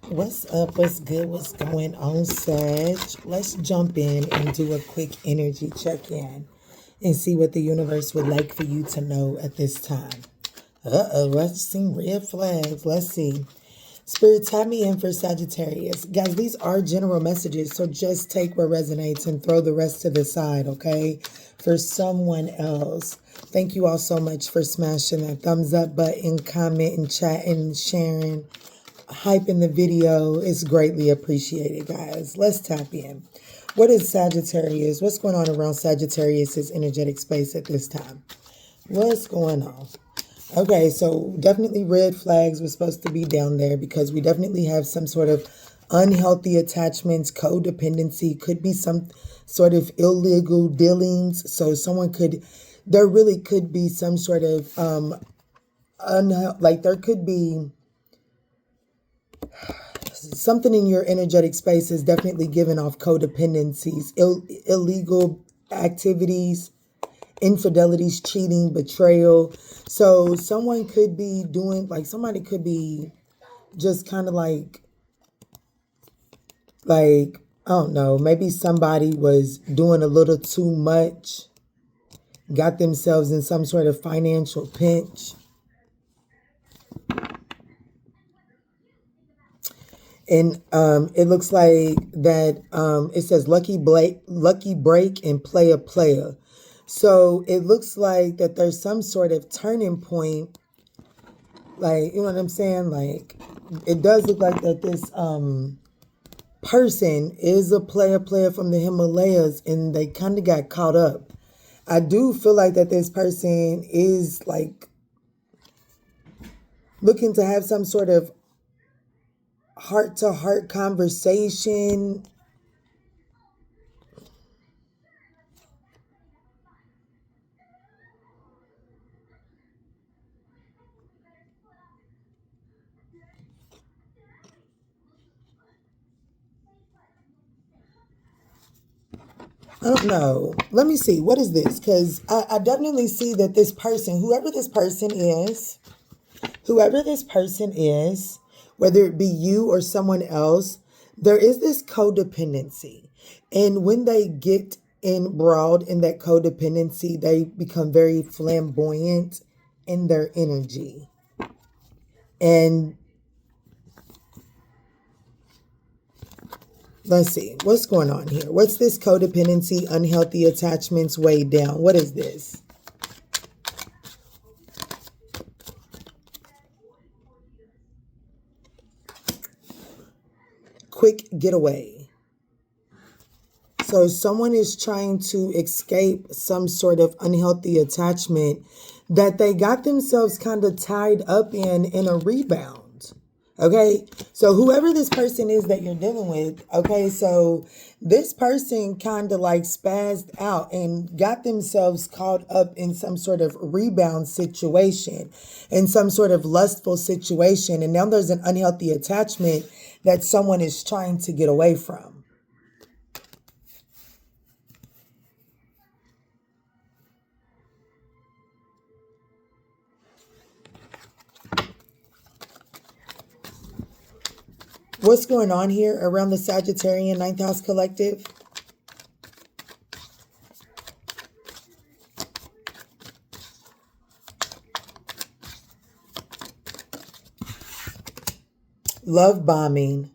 What's up? What's good? What's going on, Sag? Let's jump in and do a quick energy check in and see what the universe would like for you to know at this time. Let's see red flags. Let's see. Spirit, tap me in for Sagittarius. Guys, these are general messages, so just take what resonates and throw the rest to the side, okay? For someone else. Thank you all so much for smashing that thumbs up button, commenting, chatting, sharing, hyping the video. Is greatly appreciated, guys. Let's tap in. What is Sagittarius? What's going on around Sagittarius's energetic space at this time? What's going on? Okay, so definitely red flags were supposed to be down there because we definitely have some sort of unhealthy attachments, codependency, could be some sort of illegal dealings. So there really could be some sort of, there could be something in your energetic space is definitely giving off codependencies, illegal activities, infidelities, cheating, betrayal. So someone could be doing, somebody could be just kind of I don't know, maybe somebody was doing a little too much, got themselves in some sort of financial pinch. And it looks like that it says lucky break, and player. So it looks like that there's some sort of turning point. Like, you know what I'm saying? Like, it does look like that this person is a player from the Himalayas, and they kind of got caught up. I do feel like that this person is like looking to have some sort of heart-to-heart conversation. I don't know. Let me see. What is this? Because I definitely see that this person, whoever this person is, whether it be you or someone else, there is this codependency. And when they get embroiled in that codependency, they become very flamboyant in their energy. And let's see, what's going on here? What's this codependency, unhealthy attachments weighed down? What is this? Quick getaway. So someone is trying to escape some sort of unhealthy attachment that they got themselves kind of tied up in a rebound. Okay, so whoever this person is that you're dealing with, okay, so this person kind of like spazzed out and got themselves caught up in some sort of rebound situation, in some sort of lustful situation, and now there's an unhealthy attachment that someone is trying to get away from. What's going on here around the Sagittarian Ninth House Collective? Love bombing.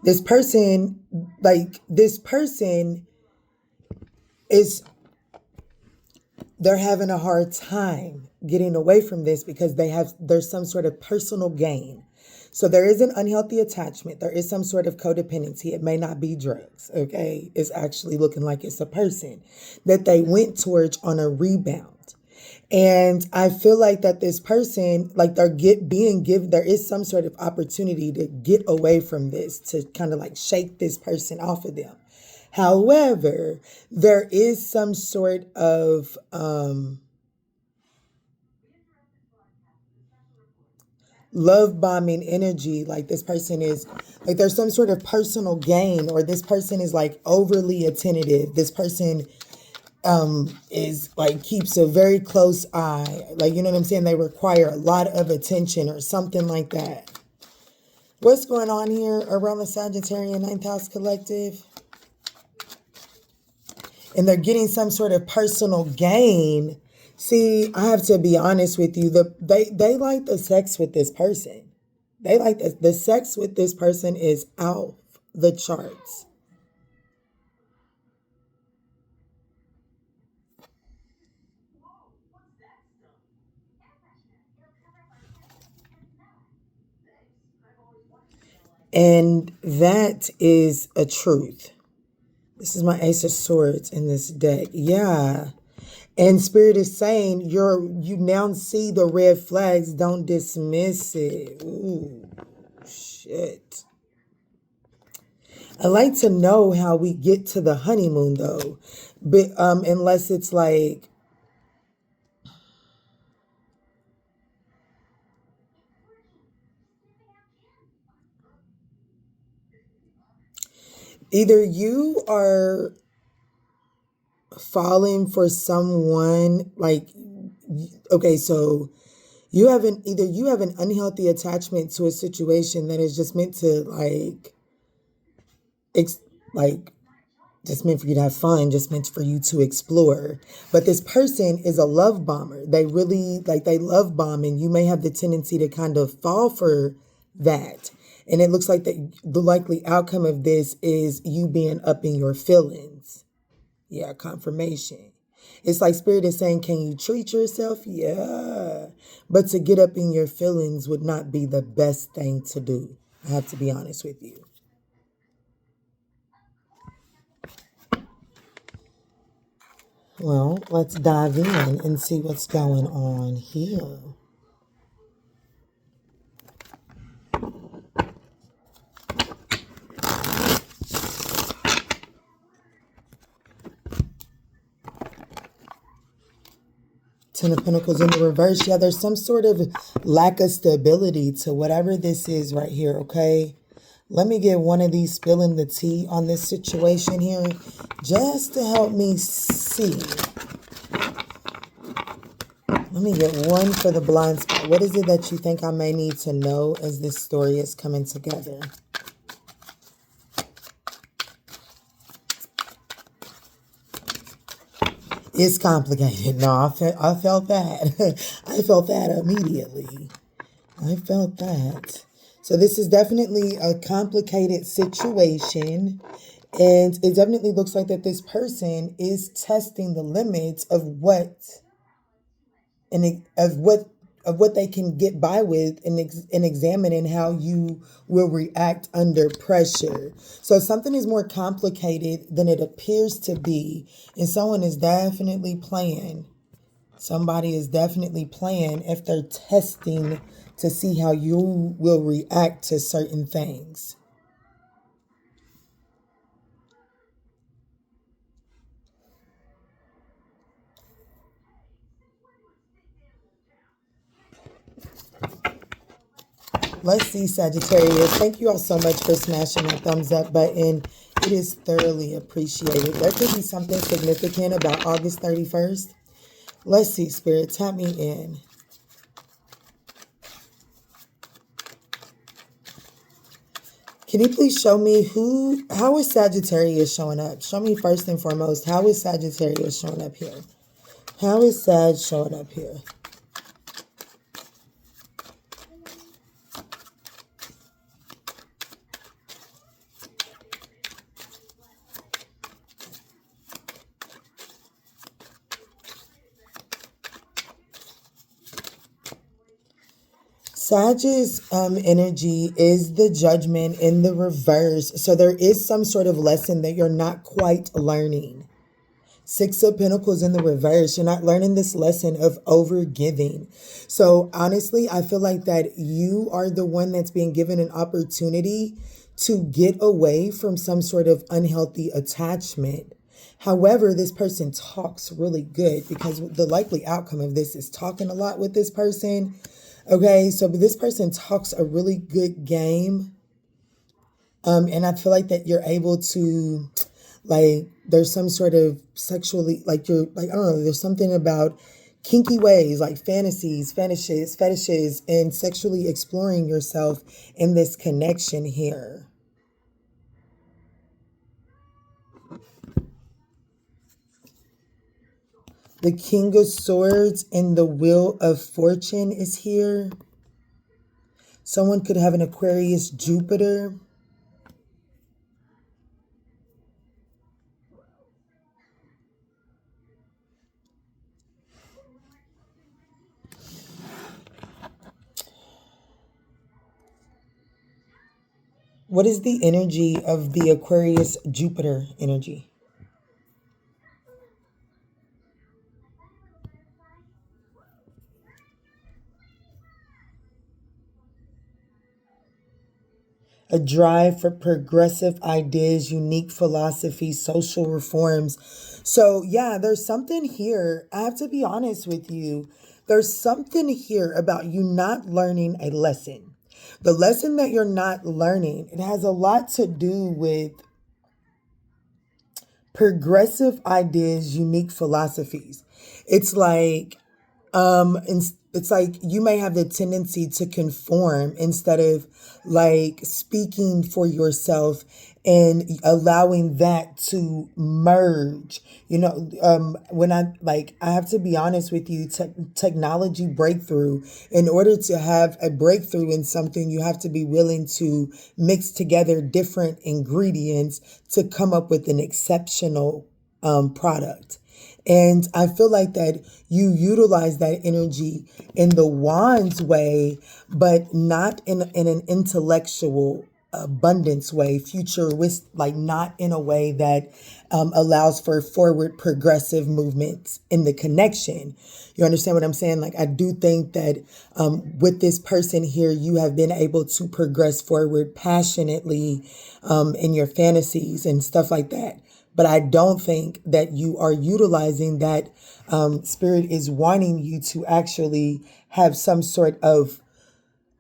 This person, is, they're having a hard time getting away from this because there's some sort of personal gain. So there is an unhealthy attachment. There is some sort of codependency. It may not be drugs, okay? It's actually looking like it's a person that they went towards on a rebound. And I feel like that this person, like there is some sort of opportunity to get away from this, to kind of like shake this person off of them. However, there is some sort of love bombing energy. Like this person is like there's some sort of personal gain, or this person is like overly attentive. This person is like keeps a very close eye. Like, you know what I'm saying? They require a lot of attention or something like that. What's going on here around the Sagittarian ninth house collective? And they're getting some sort of personal gain. See, I have to be honest with you. They like the sex with this person. They like the sex with this person is out the charts. And that is a truth. This is my Ace of Swords in this deck. Yeah. And Spirit is saying you now see the red flags. Don't dismiss it. Ooh, shit. I like to know how we get to the honeymoon though. But unless it's like either you are falling for someone like, okay, so either you have an unhealthy attachment to a situation that is just meant to like just meant for you to have fun, just meant for you to explore. But this person is a love bomber. They really they love bomb, and you may have the tendency to kind of fall for that. And it looks like the likely outcome of this is you being up in your feelings. Yeah, confirmation. It's like Spirit is saying, can you treat yourself? Yeah. But to get up in your feelings would not be the best thing to do. I have to be honest with you. Well, let's dive in and see what's going on here. Ten of Pentacles in the reverse. Yeah, there's some sort of lack of stability to whatever this is right here, okay? Let me get one of these spilling the tea on this situation here just to help me see. Let me get one for the blind spot. What is it that you think I may need to know as this story is coming together? It's complicated. No, I felt that. I felt that immediately. I felt that. So this is definitely a complicated situation. And it definitely looks like that this person is testing the limits of what they can get by with, and examining how you will react under pressure. So something is more complicated than it appears to be, and someone is definitely playing. Somebody is definitely playing if they're testing to see how you will react to certain things. Let's see, Sagittarius. Thank you all so much for smashing that thumbs up button. It is thoroughly appreciated. There could be something significant about August 31st. Let's see, Spirit. Tap me in. Can you please show me how is Sagittarius showing up? Show me first and foremost, how is Sagittarius showing up here? How is Sag showing up here? Sag's energy is the Judgment in the reverse. So there is some sort of lesson that you're not quite learning. Six of Pentacles in the reverse. You're not learning this lesson of overgiving. So honestly, I feel like that you are the one that's being given an opportunity to get away from some sort of unhealthy attachment. However, this person talks really good, because the likely outcome of this is talking a lot with this person. Okay, so this person talks a really good game. And I feel like that you're able to Like there's some sort of sexually, like you're like, I don't know, there's something about kinky ways, like fantasies, fetishes, and sexually exploring yourself in this connection here. The King of Swords and the Wheel of Fortune is here. Someone could have an Aquarius Jupiter. What is the energy of the Aquarius Jupiter energy? A drive for progressive ideas, unique philosophies, social reforms. So, yeah, there's something here. I have to be honest with you. There's something here about you not learning a lesson. The lesson that you're not learning, it has a lot to do with progressive ideas, unique philosophies. It's like it's like you may have the tendency to conform instead of like speaking for yourself and allowing that to merge. When I have to be honest with you, technology breakthrough, in order to have a breakthrough in something, you have to be willing to mix together different ingredients to come up with an exceptional product. And I feel like that you utilize that energy in the wands way, but not in an intellectual abundance way, futurist, like not in a way that allows for forward progressive movements in the connection. You understand what I'm saying? Like I do think that with this person here, you have been able to progress forward passionately in your fantasies and stuff like that. But I don't think that you are utilizing that. Spirit is wanting you to actually have some sort of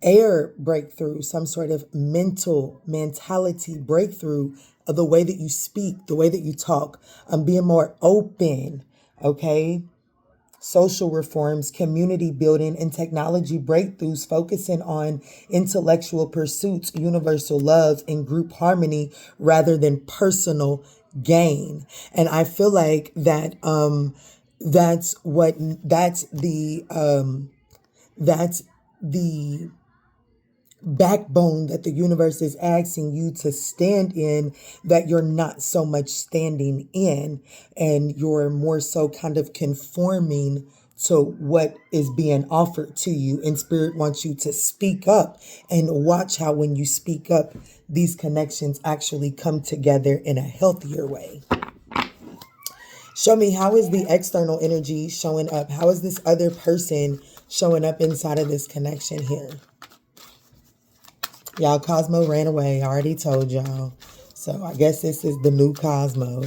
air breakthrough, some sort of mentality breakthrough of the way that you speak, the way that you talk, being more open, okay? Social reforms, community building, and technology breakthroughs, focusing on intellectual pursuits, universal love, and group harmony rather than personal gain. And I feel like that that's what that's the backbone that the universe is asking you to stand in, that you're not so much standing in, and you're more so kind of conforming to what is being offered to you. And spirit wants you to speak up, and watch how when you speak up, these connections actually come together in a healthier way. Show me, how is the external energy showing up? How is this other person showing up inside of this connection here? Y'all, Cosmo ran away. I already told y'all. So I guess this is the new Cosmo.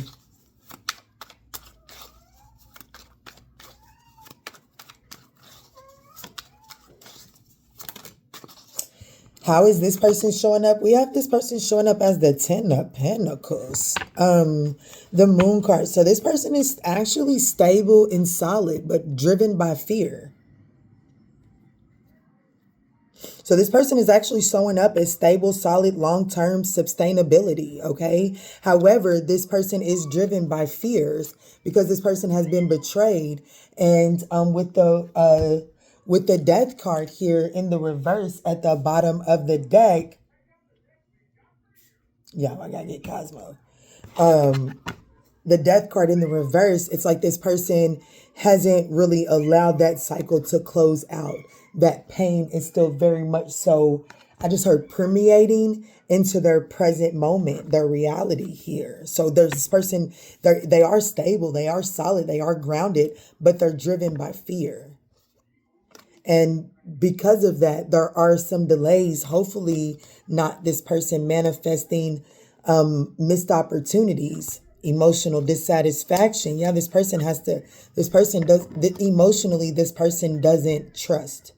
How is this person showing up? We have this person showing up as the Ten of Pentacles. The Moon card. So this person is actually stable and solid, but driven by fear. So this person is actually showing up as stable, solid, long-term sustainability, okay? However, this person is driven by fears because this person has been betrayed. And with the death card here in the reverse at the bottom of the deck, yeah, I gotta get Cosmo. The death card in the reverse, it's like this person hasn't really allowed that cycle to close out. That pain is still very much so, I just heard, permeating into their present moment, their reality here. So there's this person, they are stable, they are solid, they are grounded, but they're driven by fear. And because of that, there are some delays, hopefully not this person manifesting missed opportunities, emotional dissatisfaction. Yeah, this person does, emotionally, this person doesn't trust.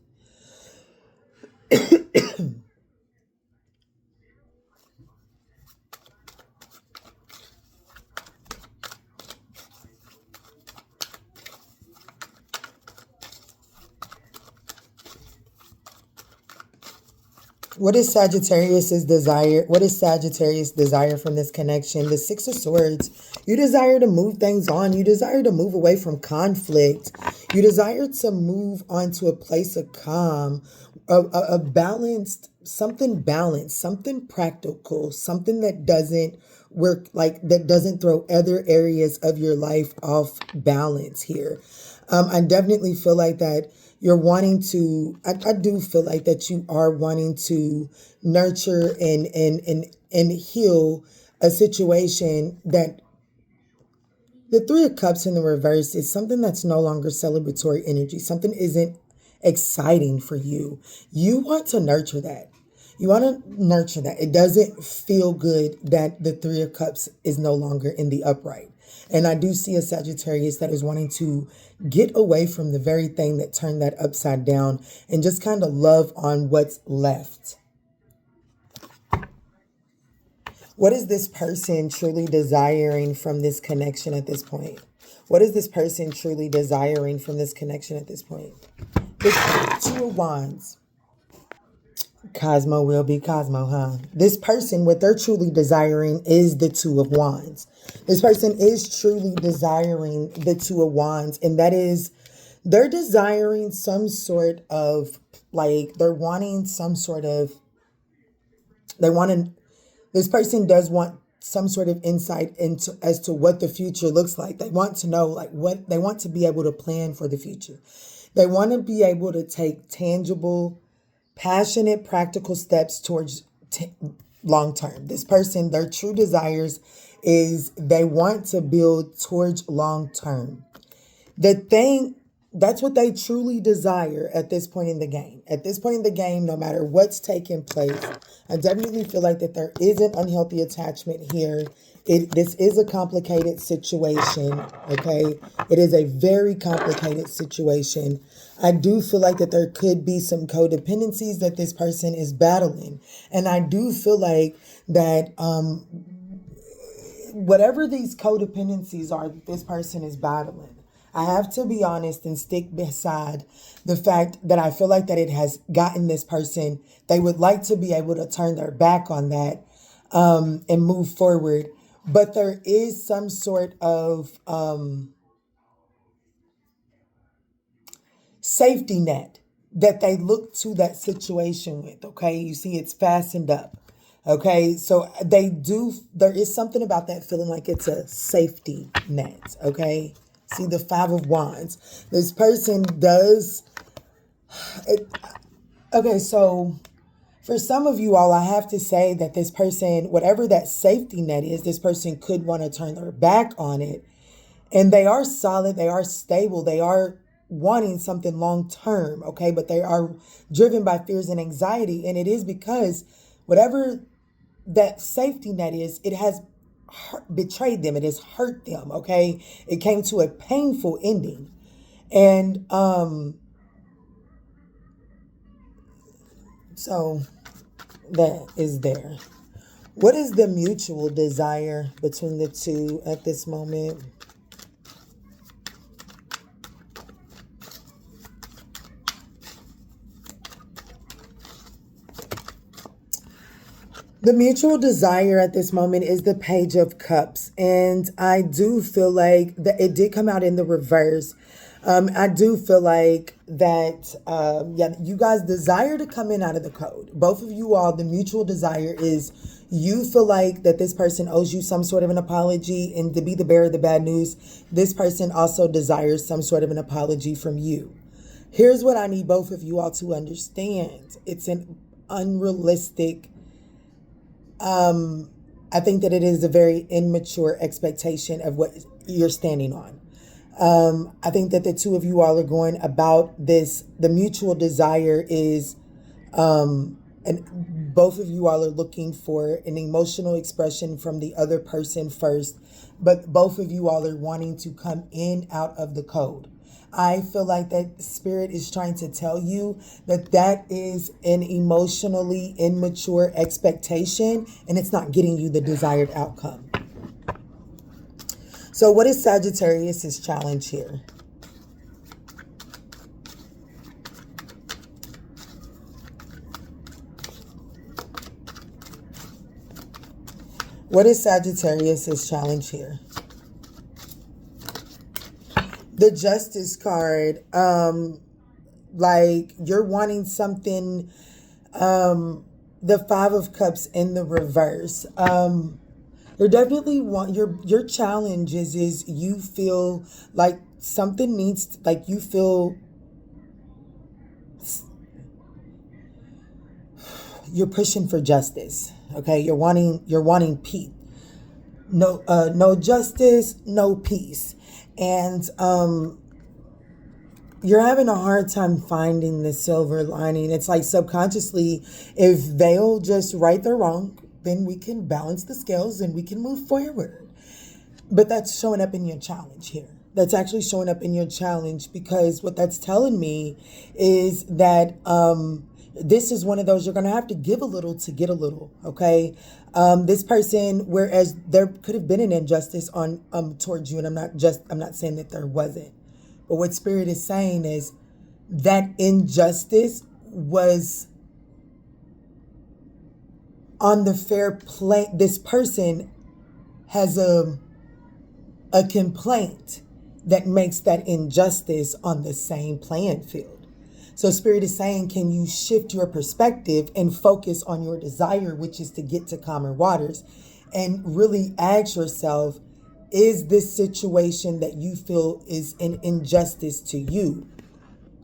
What is Sagittarius's desire? What is Sagittarius' desire from this connection? The Six of Swords. You desire to move things on. You desire to move away from conflict. You desire to move on to a place of calm, a balanced, something practical, something that doesn't work, like that doesn't throw other areas of your life off balance here. I definitely feel like that you're wanting to, I do feel like that you are wanting to nurture and heal a situation that the Three of Cups in the reverse is something that's no longer celebratory energy. Something isn't exciting for you. You want to nurture that. You want to nurture that. It doesn't feel good that the Three of Cups is no longer in the upright. And I do see a Sagittarius that is wanting to get away from the very thing that turned that upside down and just kind of love on what's left. What is this person truly desiring from this connection at this point? What is this person truly desiring from this connection at this point? This Two of Wands. Cosmo will be Cosmo, huh? This person, what they're truly desiring is the Two of Wands. This person is truly desiring the Two of Wands, and that is, they're desiring some sort of, like, they're wanting some sort of, they want to, this person does want some sort of insight into as to what the future looks like. They want to know, like, what they want to be able to plan for the future. They want to be able to take tangible, passionate, practical steps towards long term. This person, their true desires is they want to build towards long term. The thing, that's what they truly desire at this point in the game. At this point in the game, no matter what's taking place, I definitely feel like that there is an unhealthy attachment here. This is a complicated situation, okay? It is a very complicated situation. I do feel like that there could be some codependencies that this person is battling. And I do feel like that whatever these codependencies are that this person is battling, I have to be honest and stick beside the fact that I feel like that it has gotten this person, they would like to be able to turn their back on that and move forward. But there is some sort of safety net that they look to that situation with, okay? You see, it's fastened up, okay? So they do, there is something about that feeling like it's a safety net, okay? See the Five of Wands. This person does, okay, so for some of you all, I have to say that this person, whatever that safety net is, this person could want to turn their back on it. And they are solid, they are stable, they are wanting something long term, okay? But they are driven by fears and anxiety. And it is because whatever that safety net is, it has betrayed them, it has hurt them, okay? It came to a painful ending. And so that is there. What is the mutual desire between the two at this moment? The mutual desire at this moment is the Page of Cups. And I do feel like that it did come out in the reverse. I do feel like that, yeah, you guys desire to come in out of the code. Both of you all, the mutual desire is you feel like that this person owes you some sort of an apology. And to be the bearer of the bad news, this person also desires some sort of an apology from you. Here's what I need both of you all to understand. It's an unrealistic, I think that it is a very immature expectation of what you're standing on. I think that the two of you all are going about this. The mutual desire is, and both of you all are looking for an emotional expression from the other person first, but both of you all are wanting to come in out of the code. I feel like that spirit is trying to tell you that that is an emotionally immature expectation and it's not getting you the desired outcome. So what is Sagittarius's challenge here? What is Sagittarius' challenge here? The Justice card. Like you're wanting something. The Five of Cups in the reverse. You're definitely your challenge is you feel like something needs, like you feel you're pushing for justice. Okay, you're wanting peace. No justice, no peace, and you're having a hard time finding the silver lining. It's like subconsciously, if they'll just right their wrong, then we can balance the scales and we can move forward. But that's showing up in your challenge here. That's actually showing up in your challenge, because what that's telling me is that this is one of those, you're going to have to give a little to get a little, okay? This person, whereas there could have been an injustice on towards you, and I'm not saying that there wasn't. But what Spirit is saying is that injustice was on the fair play. This person has a complaint that makes that injustice on the same playing field. So Spirit is saying, can you shift your perspective and focus on your desire, which is to get to calmer waters, and really ask yourself, is this situation that you feel is an injustice to you?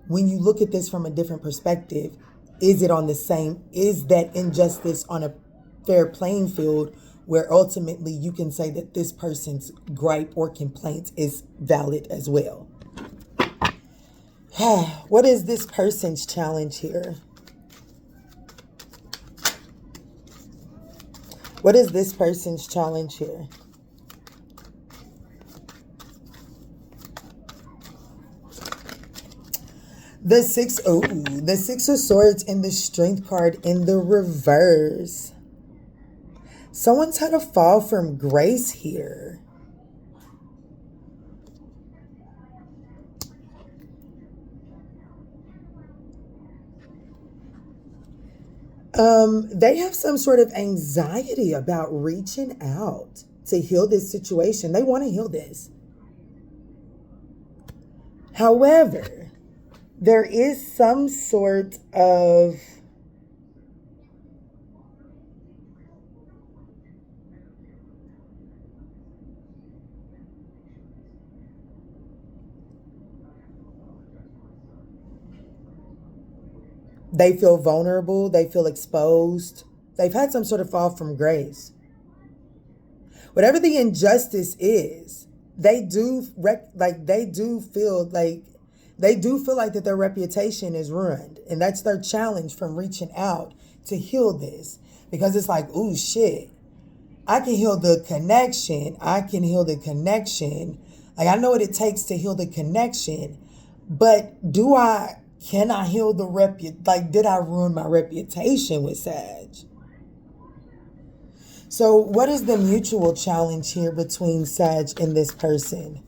When you look at this from a different perspective, is that injustice on a fair playing field where ultimately you can say that this person's gripe or complaint is valid as well? What is this person's challenge here? What is this person's challenge here? The Six of Swords and the Strength card in the reverse. Someone's had a fall from grace here. They have some sort of anxiety about reaching out to heal this situation. They want to heal this. However, there is some sort of they feel vulnerable, they feel exposed. They've had some sort of fall from grace. Whatever the injustice is, they do feel like that their reputation is ruined. And that's their challenge from reaching out to heal this. Because it's like, ooh, shit. I can heal the connection. Like, I know what it takes to heal the connection. But can I heal the did I ruin my reputation with Sag? So what is the mutual challenge here between Sag and this person?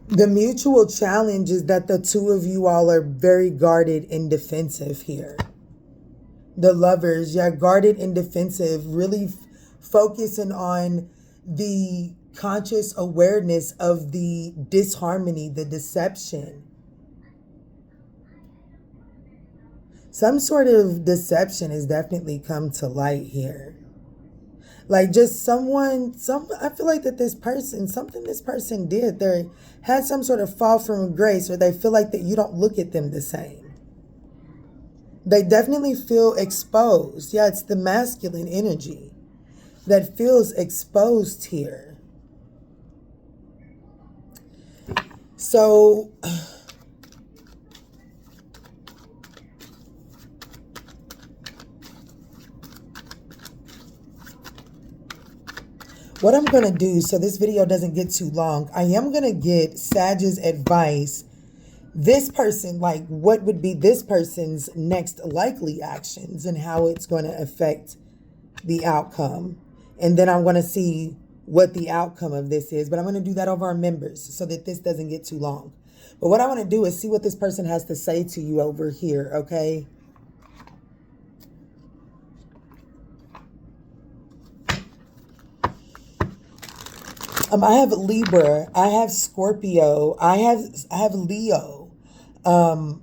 The mutual challenge is that the two of you all are very guarded and defensive here. The Lovers, yeah, guarded and defensive, really focusing on the conscious awareness of the disharmony, the deception. Some sort of deception has definitely come to light here. Like just I feel like that something this person did, they had some sort of fall from grace, or they feel like that you don't look at them the same. They definitely feel exposed. Yeah, it's the masculine energy that feels exposed here. So what I'm going to do, so this video doesn't get too long, I am going to get Sag's advice. This person, like what would be this person's next likely actions and how it's going to affect the outcome. And then I'm going to see what the outcome of this is, but I'm going to do that over our members so that this doesn't get too long. But what I want to do is see what this person has to say to you over here, okay? I have Libra, I have Scorpio, I have Leo, so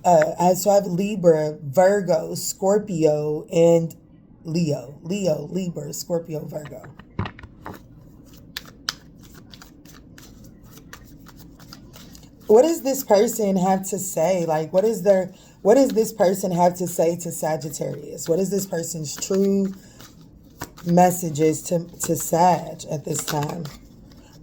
I have Libra, Virgo, Scorpio, and Leo, Libra, Scorpio, Virgo. What does this person have to say? Like, what does this person have to say to Sagittarius? What is this person's true messages to Sag at this time?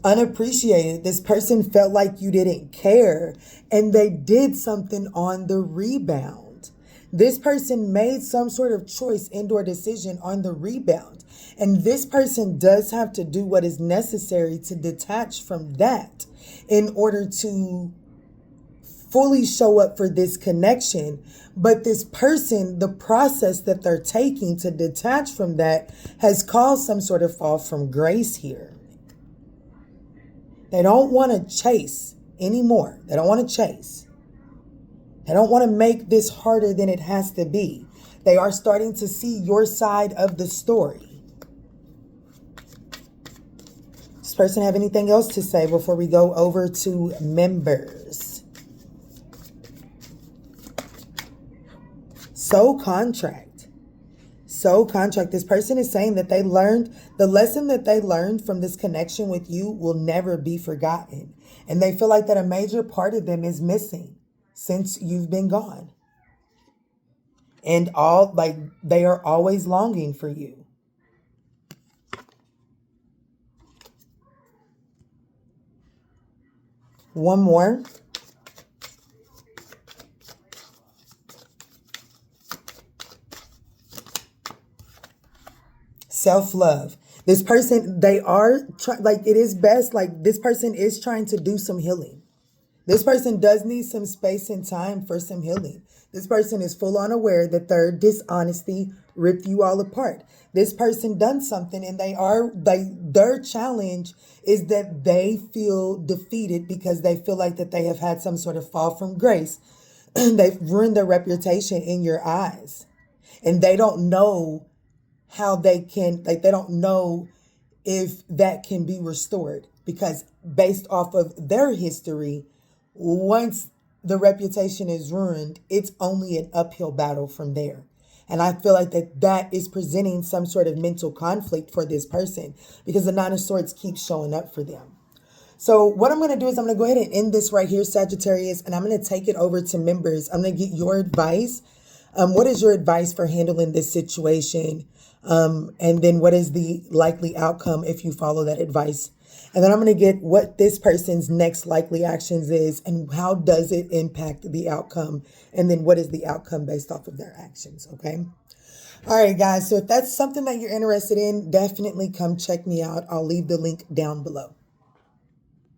Unappreciated. This person felt like you didn't care, and they did something on the rebound. This person made some sort of choice and/or decision on the rebound, and this person does have to do what is necessary to detach from that in order to fully show up for this connection. But this person, the process that they're taking to detach from that has caused some sort of fall from grace here. They don't want to chase anymore. They don't want to chase. They don't want to make this harder than it has to be. They are starting to see your side of the story. Does this person have anything else to say before we go over to members? Soul contract. Soul contract. This person is saying that they learned, the lesson that they learned from this connection with you will never be forgotten. And they feel like that a major part of them is missing since you've been gone. And they are always longing for you. One more. Self-love. This person, it is best, like this person is trying to do some healing. This person does need some space and time for some healing. This person is full on aware that their dishonesty ripped you all apart. This person done something, and their challenge is that they feel defeated because they feel like that they have had some sort of fall from grace. They've ruined their reputation in your eyes, and they don't know how they don't know if that can be restored, because based off of their history, once the reputation is ruined, it's only an uphill battle from there. And I feel like that is presenting some sort of mental conflict for this person, because the Nine of Swords keeps showing up for them. So what I'm going to do is I'm going to go ahead and end this right here, Sagittarius, and I'm going to take it over to members. I'm going to get your advice. What is your advice for handling this situation? And then what is the likely outcome if you follow that advice? And then I'm going to get what this person's next likely actions is and how does it impact the outcome? And then what is the outcome based off of their actions? Okay. All right, guys. So if that's something that you're interested in, definitely come check me out. I'll leave the link down below.